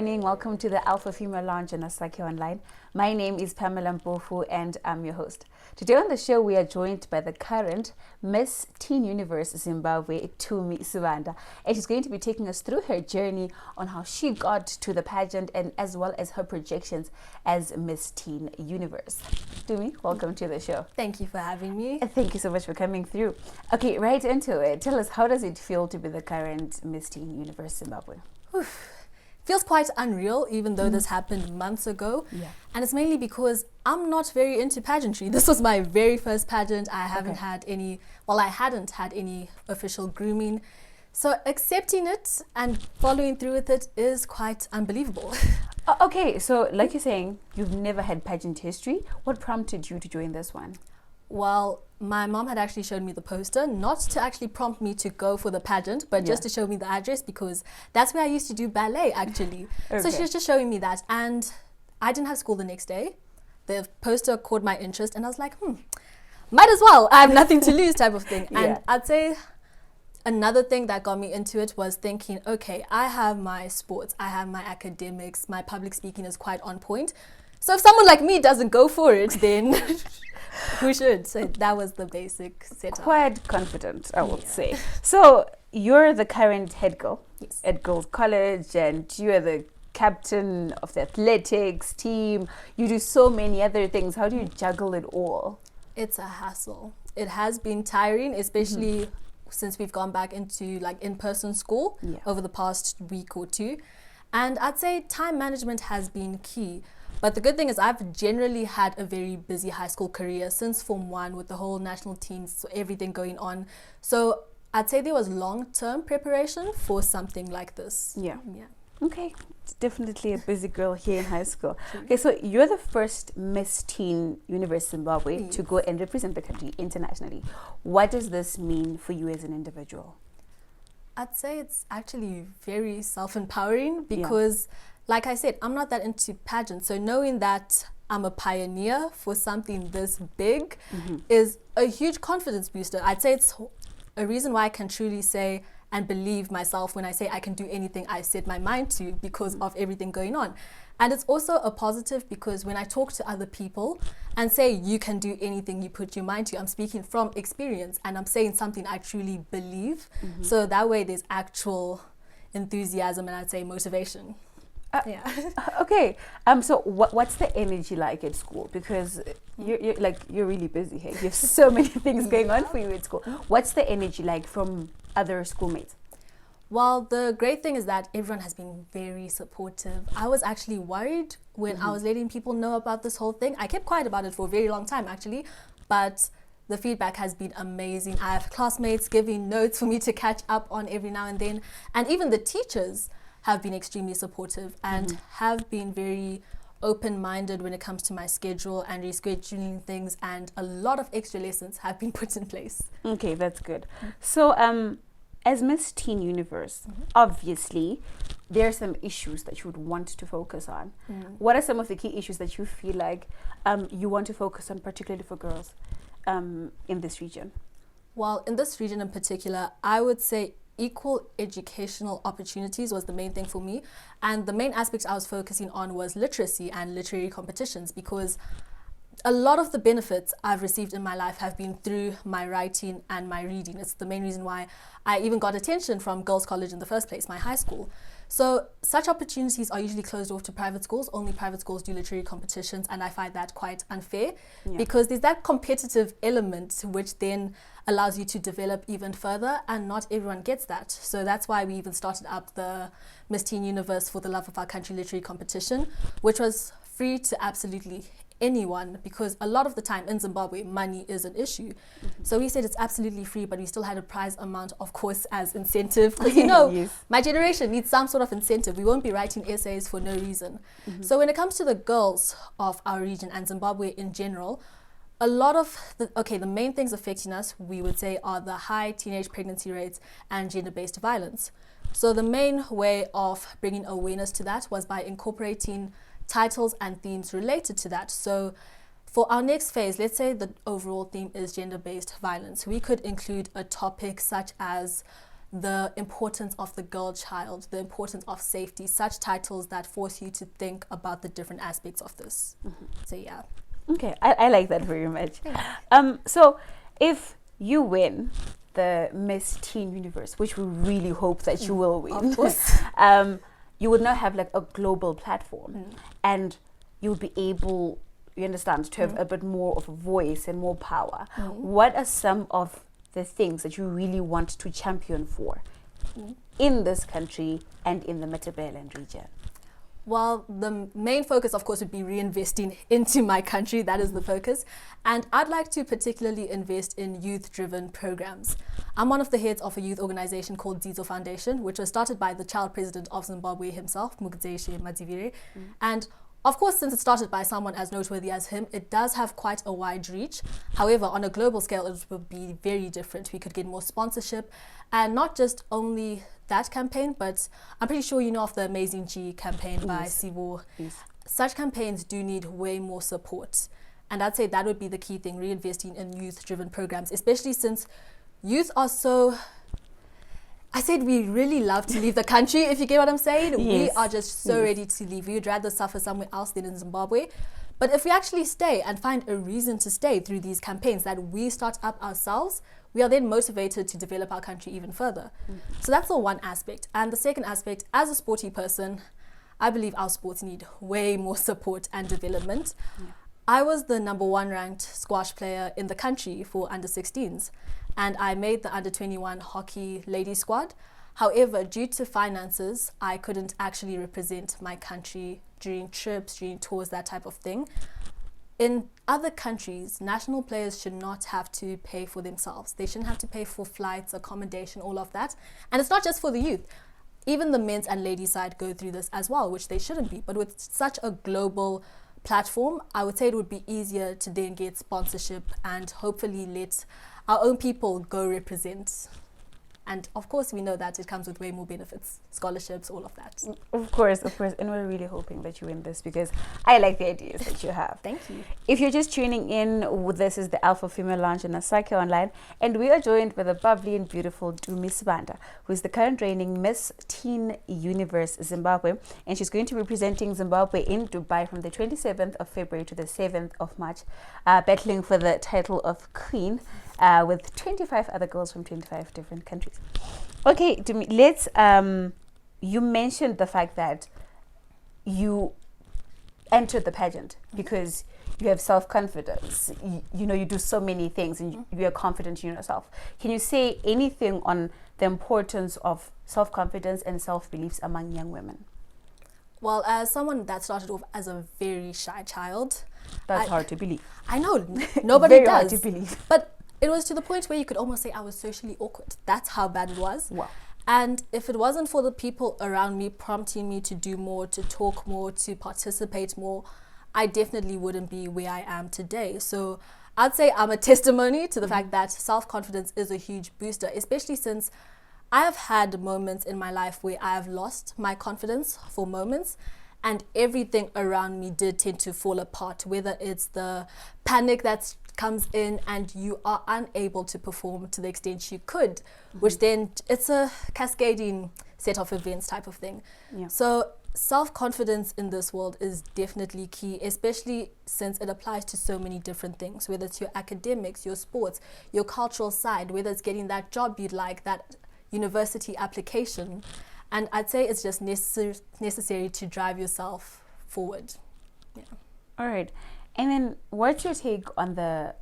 morning. Welcome to the Alpha Female Lounge on Asake Online. My name is Pamela Mpofu and I'm your host. Today on the show, we are joined by the current Miss Teen Universe Zimbabwe, Tumi Sibanda. And she's going to be taking us through her journey on how she got to the pageant and as well as her projections as Miss Teen Universe. Tumi, welcome to the show. Thank you for having me. Thank you so much for coming through. Okay, right into it. Tell us, how does it feel to be the current Miss Teen Universe Zimbabwe? Feels quite unreal, even though this happened months ago. Yeah. And it's mainly because I'm not very into pageantry. This was my very first pageant. I hadn't had any official grooming. So accepting it and following through with it is quite unbelievable. Okay, so like you're saying, you've never had pageant history. What prompted you to join this one? Well, my mom had actually showed me the poster, not to actually prompt me to go for the pageant, but just to show me the address, because that's where I used to do ballet, actually. So she was just showing me that. And I didn't have school the next day. The poster caught my interest, and I was like, might as well. I have nothing to lose type of thing. And I'd say another thing that got me into it was thinking, okay, I have my sports, I have my academics, my public speaking is quite on point. So if someone like me doesn't go for it, then who should? So that was the basic setup. Quite confident, I would say. So you're the current head girl at Girls College, and you're the captain of the athletics team. You do so many other things. How do you juggle it all? It's a hassle. It has been tiring, especially since we've gone back into like in-person school over the past week or two. And I'd say time management has been key. But the good thing is I've generally had a very busy high school career since Form 1 with the whole national teams, so everything going on. So I'd say there was long-term preparation for something like this. Yeah. Okay, it's definitely a busy girl here in high school. Okay, so you're the first Miss Teen Universe Zimbabwe to go and represent the country internationally. What does this mean for you as an individual? I'd say it's actually very self-empowering because like I said, I'm not that into pageants. So knowing that I'm a pioneer for something this big is a huge confidence booster. I'd say it's a reason why I can truly say and believe myself when I say I can do anything I set my mind to because of everything going on. And it's also a positive because when I talk to other people and say you can do anything you put your mind to, I'm speaking from experience and I'm saying something I truly believe. So that way there's actual enthusiasm and I'd say motivation. Okay. So what's the energy like at school? Because you're really busy here. You have so many things going on for you at school. What's the energy like from other schoolmates? Well, the great thing is that everyone has been very supportive. I was actually worried when I was letting people know about this whole thing. I kept quiet about it for a very long time, actually, but the feedback has been amazing. I have classmates giving notes for me to catch up on every now and then, and even the teachers have been extremely supportive and have been very open-minded when it comes to my schedule and rescheduling things, and a lot of extra lessons have been put in place. Okay, that's good. So as Miss Teen Universe, obviously there are some issues that you would want to focus on. What are some of the key issues that you feel like you want to focus on, particularly for girls in this region? Well, in this region in particular, I would say equal educational opportunities was the main thing for me, and the main aspect I was focusing on was literacy and literary competitions, because a lot of the benefits I've received in my life have been through my writing and my reading. It's the main reason why I even got attention from Girls College in the first place, my high school. So such opportunities are usually closed off to private schools. Only private schools do literary competitions, and I find that quite unfair because there's that competitive element which then allows you to develop even further, and not everyone gets that. So that's why we even started up the Miss Teen Universe for the Love of Our Country literary competition, which was free to absolutely anyone, because a lot of the time in Zimbabwe money is an issue. So we said it's absolutely free, but we still had a prize amount, of course, as incentive, because my generation needs some sort of incentive. We won't be writing essays for no reason. So when it comes to the girls of our region and Zimbabwe in general, a lot of the main things affecting us, we would say, are the high teenage pregnancy rates and gender-based violence. So the main way of bringing awareness to that was by incorporating titles and themes related to that. So for our next phase, let's say the overall theme is gender-based violence, we could include a topic such as the importance of the girl child, the importance of safety, such titles that force you to think about the different aspects of this. So yeah. Okay, I like that very much. So if you win the Miss Teen Universe, which we really hope that you will win, of course. You would now have like a global platform, and you'll be able, you understand, to have a bit more of a voice and more power. What are some of the things that you really want to champion for in this country and in the Matabeleland region? Well, the main focus, of course, would be reinvesting into my country. That is the focus. And I'd like to particularly invest in youth-driven programs. I'm one of the heads of a youth organization called Zizo Foundation, which was started by the child president of Zimbabwe himself, Mugdzeshe Madzivire. And of course, since it started by someone as noteworthy as him, it does have quite a wide reach. However, on a global scale, it would be very different. We could get more sponsorship, and not just only that campaign, but I'm pretty sure you know of the Amazing G campaign by Sibo. Such campaigns do need way more support. And I'd say that would be the key thing, reinvesting in youth-driven programs, especially since youth are so... I said we really love to leave the country, if you get what I'm saying. We are just so ready to leave. We would rather suffer somewhere else than in Zimbabwe. But if we actually stay and find a reason to stay through these campaigns that we start up ourselves, we are then motivated to develop our country even further. So that's the one aspect. And the second aspect, as a sporty person, I believe our sports need way more support and development. I was the #1 ranked squash player in the country for under-16s, and I made the under-21 hockey ladies squad. However, due to finances, I couldn't actually represent my country during trips, during tours, that type of thing. In other countries, national players should not have to pay for themselves. They shouldn't have to pay for flights, accommodation, all of that. And it's not just for the youth. Even the men's and ladies side go through this as well, which they shouldn't be. But with such a global platform, I would say it would be easier to then get sponsorship and hopefully let our own people go represent. And of course, we know that it comes with way more benefits, scholarships, all of that. Of course. And we're really hoping that you win this, because I like the ideas that you have. Thank you. If you're just tuning in, this is the Alpha Female Lounge in Asake Online, and we are joined by the bubbly and beautiful Tumi Sibanda, who is the current reigning Miss Teen Universe Zimbabwe, and she's going to be representing Zimbabwe in Dubai from the 27th of February to the 7th of March, battling for the title of Queen, with 25 other girls from 25 different countries. Okay, Tumi, let's, you mentioned the fact that you entered the pageant because you have self-confidence. You know, you do so many things and you are confident in yourself. Can you say anything on the importance of self-confidence and self-beliefs among young women? Well, as someone that started off as a very shy child... That's hard to believe. I know, nobody very does. Hard to believe. But it was to the point where you could almost say I was socially awkward. That's how bad it was. Wow. And if it wasn't for the people around me prompting me to do more, to talk more, to participate more, I definitely wouldn't be where I am today. So I'd say I'm a testimony to the fact that self-confidence is a huge booster, especially since I have had moments in my life where I have lost my confidence for moments, and everything around me did tend to fall apart, whether it's the panic that comes in and you are unable to perform to the extent you could, which then it's a cascading set of events type of thing. Yeah. So self-confidence in this world is definitely key, especially since it applies to so many different things, whether it's your academics, your sports, your cultural side, whether it's getting that job you'd like, that university application. And I'd say it's just necessary to drive yourself forward. Yeah. All right. And then what's your take on the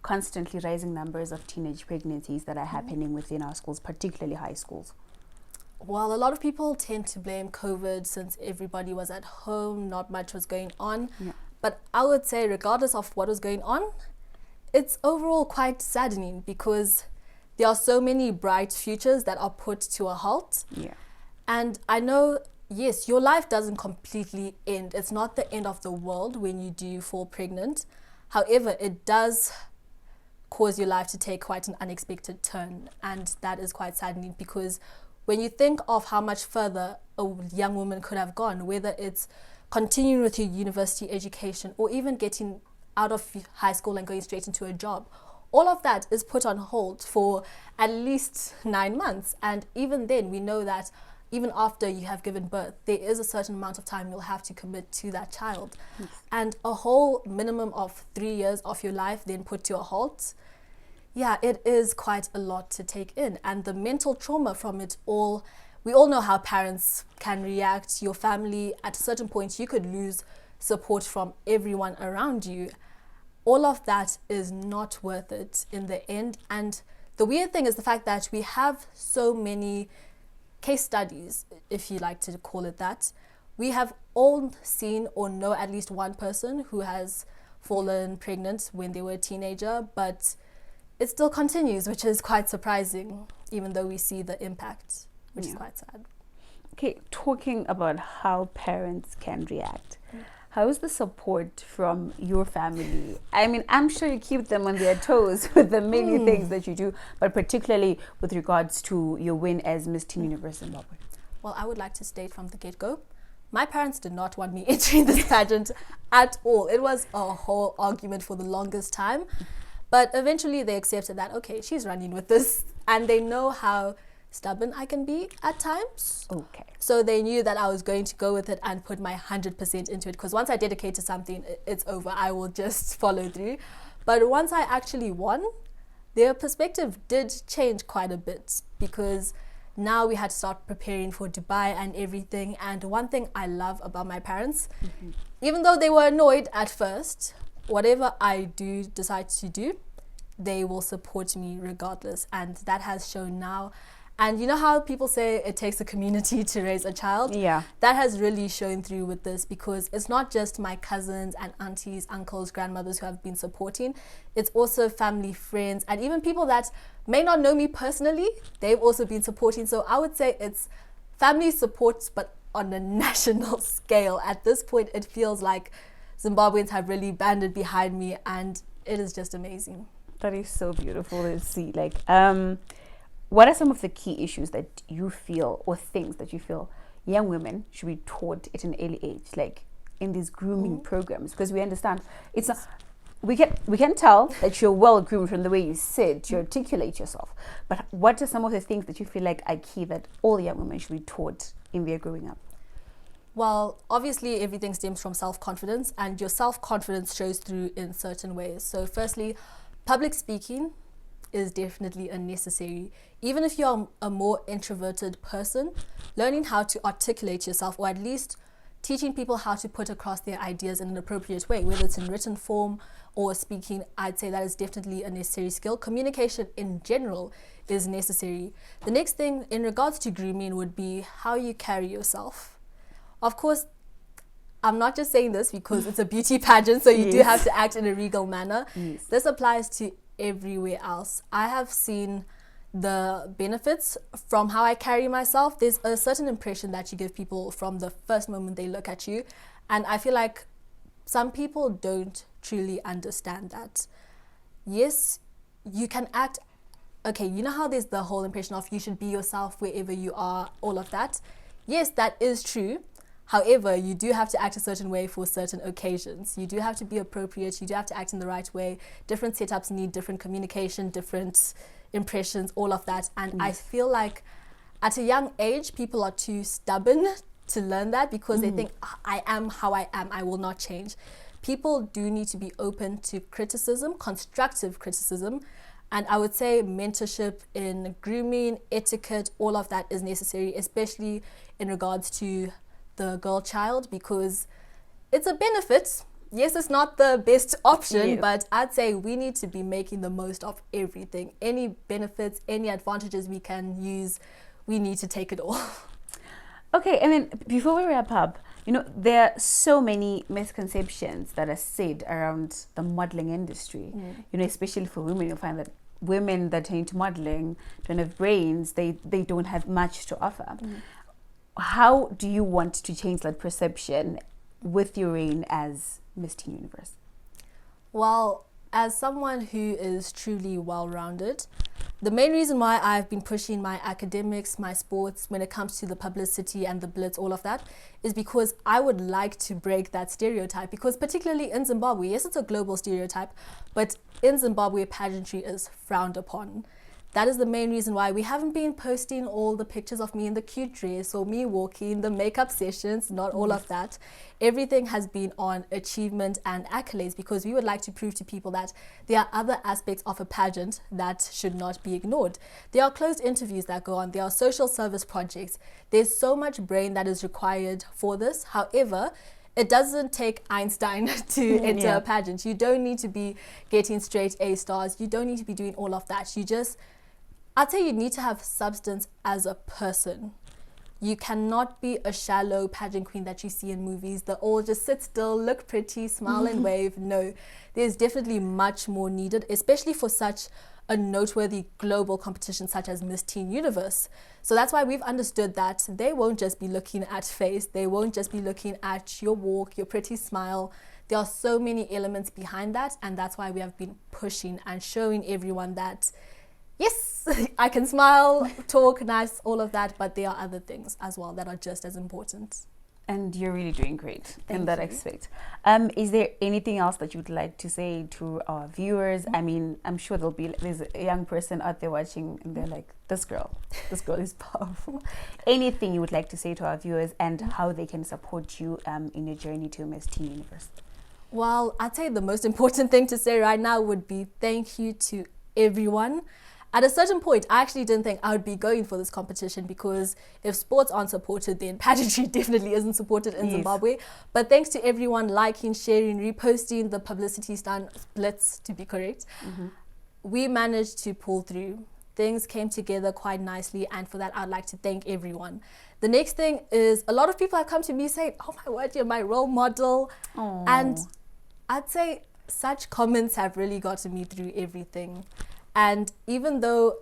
constantly rising numbers of teenage pregnancies that are happening within our schools, particularly high schools? Well, a lot of people tend to blame COVID since everybody was at home, not much was going on. Yeah. But I would say regardless of what was going on, it's overall quite saddening because there are so many bright futures that are put to a halt. Yeah. And I know, yes, your life doesn't completely end. It's not the end of the world when you do fall pregnant. However, it does cause your life to take quite an unexpected turn. And that is quite saddening because when you think of how much further a young woman could have gone, whether it's continuing with your university education or even getting out of high school and going straight into a job, all of that is put on hold for at least 9 months. And even then, we know that even after you have given birth, there is a certain amount of time you'll have to commit to that child. Yes. And a whole minimum of 3 years of your life then put to a halt. Yeah, it is quite a lot to take in. And the mental trauma from it all, we all know how parents can react. Your family, at a certain point, you could lose support from everyone around you. All of that is not worth it in the end. And the weird thing is the fact that we have so many case studies, if you like to call it that. We have all seen or know at least one person who has fallen pregnant when they were a teenager, but it still continues, which is quite surprising, even though we see the impact, which is quite sad. Okay, talking about how parents can react. How is the support from your family? I mean, I'm sure you keep them on their toes with the many things that you do, but particularly with regards to your win as Miss Teen Universe Zimbabwe. Well, I would like to state from the get-go, my parents did not want me entering this pageant at all. It was a whole argument for the longest time. But eventually they accepted that, okay, she's running with this. And they know how stubborn I can be at times. Okay. So they knew that I was going to go with it and put my 100% into it. Because once I dedicate to something, it's over. I will just follow through. But once I actually won, their perspective did change quite a bit. Because now we had to start preparing for Dubai and everything. And one thing I love about my parents, even though they were annoyed at first, whatever I do decide to do, they will support me regardless. And that has shown now. And you know how people say it takes a community to raise a child? Yeah. That has really shown through with this, because it's not just my cousins and aunties, uncles, grandmothers who have been supporting. It's also family, friends, and even people that may not know me personally, they've also been supporting. So I would say it's family support, but on a national scale. At this point, it feels like Zimbabweans have really banded behind me, and it is just amazing. That is so beautiful to see. Like, what are some of the key issues that you feel, or things that you feel young women should be taught at an early age, like in these grooming programs? Because we understand it's not, we can tell that you're well groomed from the way you sit, you articulate yourself. But what are some of the things that you feel like are key that all young women should be taught in their growing up? Well, obviously everything stems from self-confidence, and your self-confidence shows through in certain ways. So firstly, public speaking is definitely a necessary. Even if you're a more introverted person, learning how to articulate yourself, or at least teaching people how to put across their ideas in an appropriate way, whether it's in written form or speaking, I'd say that is definitely a necessary skill. Communication in general is necessary. The next thing in regards to grooming would be how you carry yourself. Of course, I'm not just saying this because it's a beauty pageant, so you do have to act in a regal manner. Yes. This applies to everywhere else. I have seen the benefits from how I carry myself. There's a certain impression that you give people from the first moment they look at you. And I feel like some people don't truly understand that. Yes, you can act, okay, you know how there's the whole impression of you should be yourself wherever you are, all of that. Yes, that is true. However, you do have to act a certain way for certain occasions. You do have to be appropriate. You do have to act in the right way. Different setups need different communication, different impressions, all of that. And I feel like at a young age, people are too stubborn to learn that, because they think, I am how I am, I will not change. People do need to be open to criticism, constructive criticism. And I would say mentorship in grooming, etiquette, all of that is necessary, especially in regards to the girl child, because it's a benefit. Yes, it's not the best option, but I'd say we need to be making the most of everything. Any benefits, any advantages we can use, we need to take it all. Okay, and then before we wrap up, you know, there are so many misconceptions that are said around the modeling industry. You know, especially for women, you'll find that women that are into modeling don't have brains, they don't have much to offer. How do you want to change that perception with your reign as Miss Teen Universe? Well, as someone who is truly well-rounded, The main reason why I've been pushing my academics, my sports, when it comes to the publicity and the blitz, all of that, is because I would like to break that stereotype. Because particularly in Zimbabwe, yes, it's a global stereotype, but in Zimbabwe, pageantry is frowned upon. That is the main reason why we haven't been posting all the pictures of me in the cute dress or me walking, the makeup sessions, not all of that. Everything has been on achievement and accolades, because we would like to prove to people that there are other aspects of a pageant that should not be ignored. There are closed interviews that go on. There are social service projects. There's so much brain that is required for this. However, it doesn't take Einstein to enter a pageant. You don't need to be getting straight A stars. You don't need to be doing all of that. I'd say you need to have substance as a person. You cannot be a shallow pageant queen that you see in movies that all just sit still, look pretty, smile and wave. No, there's definitely much more needed, especially for such a noteworthy global competition such as Miss Teen Universe. So that's why we've understood that they won't just be looking at face, they won't just be looking at your walk, your pretty smile. There are so many elements behind that, and that's why we have been pushing and showing everyone that yes, I can smile, talk nice, all of that, but there are other things as well that are just as important. And you're really doing great in that aspect. Is there anything else that you'd like to say to our viewers? I mean, I'm sure there's a young person out there watching and they're like, this girl is powerful. Anything you would like to say to our viewers and how they can support you in your journey to Miss Teen Universe? Well, I'd say the most important thing to say right now would be thank you to everyone. At a certain point, I actually didn't think I would be going for this competition, because if sports aren't supported, then pageantry definitely isn't supported in Zimbabwe. But thanks to everyone liking, sharing, reposting the publicity splits, to be correct, we managed to pull through. Things came together quite nicely, and for that, I'd like to thank everyone. The next thing is, a lot of people have come to me saying, oh my word, you're my role model. Aww. And I'd say such comments have really gotten me through everything. And even though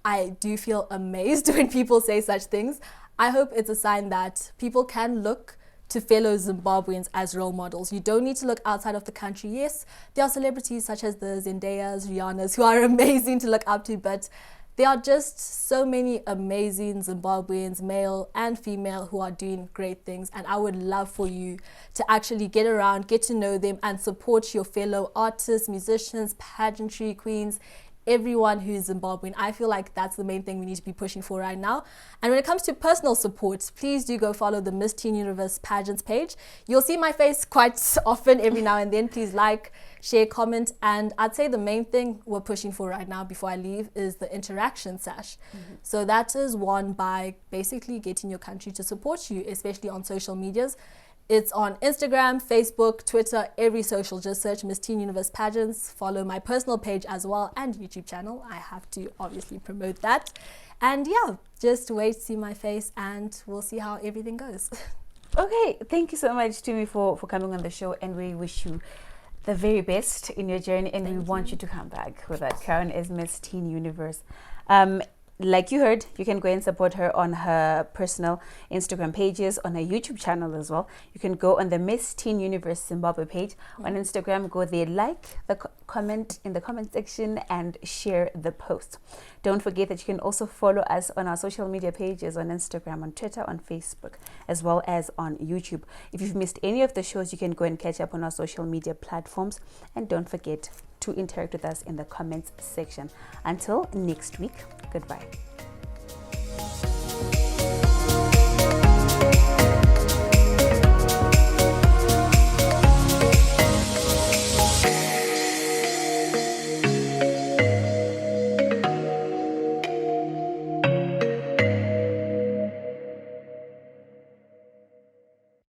I do feel amazed when people say such things, I hope it's a sign that people can look to fellow Zimbabweans as role models. You don't need to look outside of the country. Yes, there are celebrities such as the Zendayas, Rihannas, who are amazing to look up to, but there are just so many amazing Zimbabweans, male and female, who are doing great things. And I would love for you to actually get around, get to know them, and support your fellow artists, musicians, pageantry queens, everyone who's Zimbabwean. I feel like that's the main thing we need to be pushing for right now. And when it comes to personal support, please do go follow the Miss Teen Universe pageants page. You'll see my face quite often every now and then. Please like, share, comment. And I'd say the main thing we're pushing for right now before I leave is the interaction sash. So that is won by basically getting your country to support you, especially on social medias. It's on Instagram, Facebook, Twitter, every social. Just search Miss Teen Universe Pageants. Follow my personal page as well, and YouTube channel. I have to obviously promote that. And yeah, just wait to see my face, and we'll see how everything goes. Okay, thank you so much, Tumi, for coming on the show, and we wish you the very best in your journey, and we want you to come back with that crown as Miss Teen Universe. Like you heard, you can go and support her on her personal Instagram pages, on her YouTube channel as well. You can go on the Miss Teen Universe Zimbabwe page on Instagram. Go there, like the comment in the comment section, and share the post. Don't forget that you can also follow us on our social media pages on Instagram, on Twitter, on Facebook, as well as on YouTube. If you've missed any of the shows, you can go and catch up on our social media platforms. And don't forget to interact with us in the comments section. Until next week, goodbye.